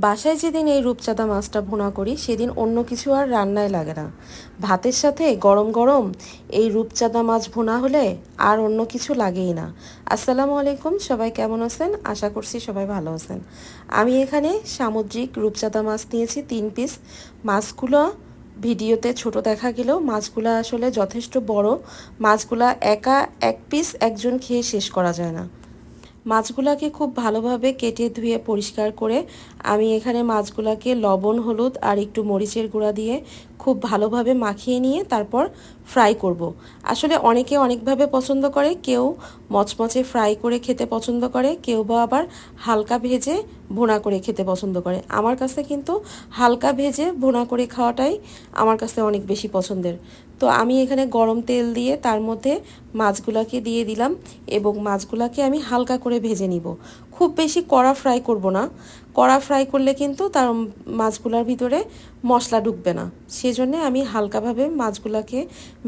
বাসায় যেদিন এই রূপচাঁদা মাছটা ভুনা করি সেদিন অন্য কিছু আর রান্নায় লাগে না। ভাতের সাথে গরম গরম এই রূপচাঁদা মাছ ভুনা হলে আর অন্য কিছু লাগেই না। আসসালামু আলাইকুম, সবাই কেমন আছেন? আশা করছি সবাই ভালো আছেন। আমি এখানে সামুদ্রিক রূপচাঁদা মাছ নিয়েছি 3 পিস। মাছগুলো ভিডিওতে ছোট দেখা গেলেও মাছগুলো আসলে যথেষ্ট বড়। মাছগুলা একা এক পিস একজন খেয়ে শেষ করা যায় না। মাছগুলাকে খুব ভালোভাবে কেটে ধুয়ে পরিষ্কার করে আমি এখানে মাছগুলাকে লবণ হলুদ আর একটু মরিচের গুঁড়া দিয়ে খুব ভালোভাবে মাখিয়ে নিয়ে তারপর ফ্রাই করব। আসলে অনেকে অনেকভাবে পছন্দ করে, কেউ মচমচে ফ্রাই করে খেতে পছন্দ করে, কেউ বা আবার হালকা ভেজে ভুনা করে খেতে পছন্দ করে। আমার কাছে কিন্তু হালকা ভেজে ভুনা করে খাওয়াটাই আমার কাছে অনেক বেশি পছন্দের। তো আমি এখানে গরম তেল দিয়ে তার মধ্যে মাছগুলাকে দিয়ে দিলাম এবং মাছগুলাকে আমি হালকা করে ভেজে নিব। খুব বেশি কড়া ফ্রাই করব না, কড়া ফ্রাই করলে কিন্তু তার মাছগুলার ভিতরে মশলা ঢুকবে না। সেজন্য আমি হালকাভাবে মাছগুলাকে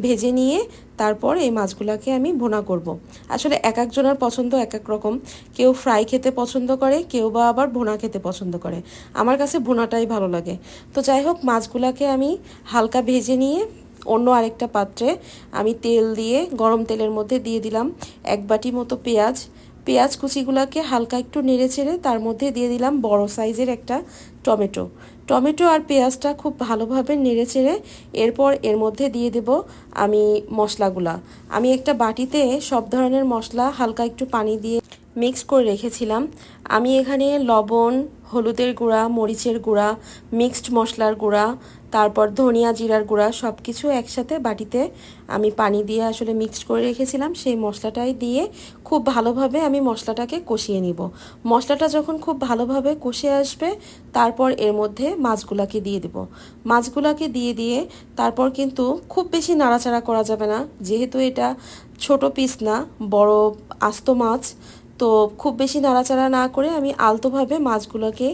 ভেজে নিয়ে তারপর এই মাছগুলাকে আমি ভুনা করব। আসলে এক একজনের পছন্দ এক এক রকম, কেউ ফ্রাই খেতে পছন্দ করে, কেউ বা আবার ভুনা খেতে পছন্দ করে। আমার কাছে ভুনাটাই ভালো লাগে। তো যাই হোক, মাছগুলাকে আমি হালকা ভেজে নিয়ে অন্য আরেকটা পাত্রে আমি তেল দিয়ে গরম তেলের মধ্যে দিয়ে দিলাম 1 বাটি মতো পেঁয়াজ। পেঁয়াজ কুচিগুলোকে হালকা একটু নেড়ে ছেড়ে তার মধ্যে দিয়ে দিলাম বড় সাইজের একটা টমেটো। টমেটো আর পেঁয়াজটা খুব ভালোভাবে নেড়ে চেড়ে এরপর এর মধ্যে দিয়ে দেব আমি মশলাগুলা। আমি একটা বাটিতে সব ধরনের মশলা হালকা একটু পানি দিয়ে মিক্স করে রেখেছিলাম। আমি এখানে লবণ, হলুদের গুঁড়া, মরিচের গুঁড়া, মিক্সড মশলার গুঁড়া, তারপর ধনিয়া জিরার গুঁড়া সব কিছু একসাথে বাটিতে আমি পানি দিয়ে আসলে মিক্সড করে রেখেছিলাম। সেই মশলাটাই দিয়ে খুব ভালোভাবে আমি মশলাটাকে কষিয়ে নিব। মশলাটা যখন খুব ভালোভাবে কষে আসবে তারপর এর মধ্যে মাছগুলাকে দিয়ে দেব। মাছগুলাকে দিয়ে দিয়ে তারপর কিন্তু খুব বেশি নাড়াচাড়া করা যাবে না, যেহেতু এটা ছোট পিস না, বড় আস্ত মাছ। তো খুব বেশি নাড়াচাড়া না করে আমি আলতোভাবে মাছগুলোকে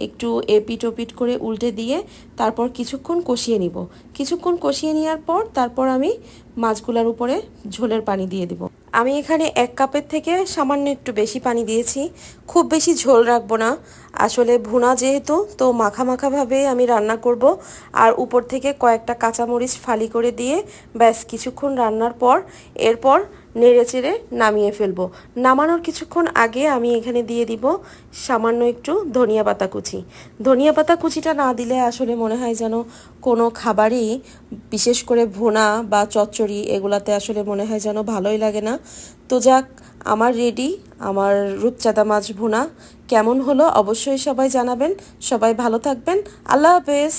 একটু এপিট ওপিট করে উল্টে দিয়ে তারপর কিছুক্ষণ কষিয়ে নিব। কিছুক্ষণ কষিয়ে নেওয়ার পর তারপর আমি মাছগুলোর উপরে ঝোলের পানি দিয়ে দিব। আমি এখানে 1 কাপের থেকে সামান্য একটু বেশি পানি দিয়েছি। খুব বেশি ঝোল রাখবো না, আসলে ভুনা যেহেতু, তো মাখা মাখাভাবে আমি রান্না করব। আর উপর থেকে কয়েকটা কাঁচামরিচ ফালি করে দিয়ে ব্যাস কিছুক্ষণ রান্নার পর এরপর নেড়ে চেড়ে নামিয়ে ফেলবো। নামানোর কিছুক্ষণ আগে আমি এখানে দিয়ে দিব সামান্য একটু ধনিয়া পাতা কুচি। ধনিয়া পাতা কুচিটা না দিলে আসলে মনে হয় যেন কোনো খাবারই, বিশেষ করে ভুনা বা চচ্চড়ি, এগুলাতে আসলে মনে হয় যেন ভালোই লাগে না। তো যাক, আমার রেডি আমার রূপচাঁদা মাছ ভুনা। কেমন হলো অবশ্যই সবাই জানাবেন। সবাই ভালো থাকবেন। আল্লাহ হাফেজ।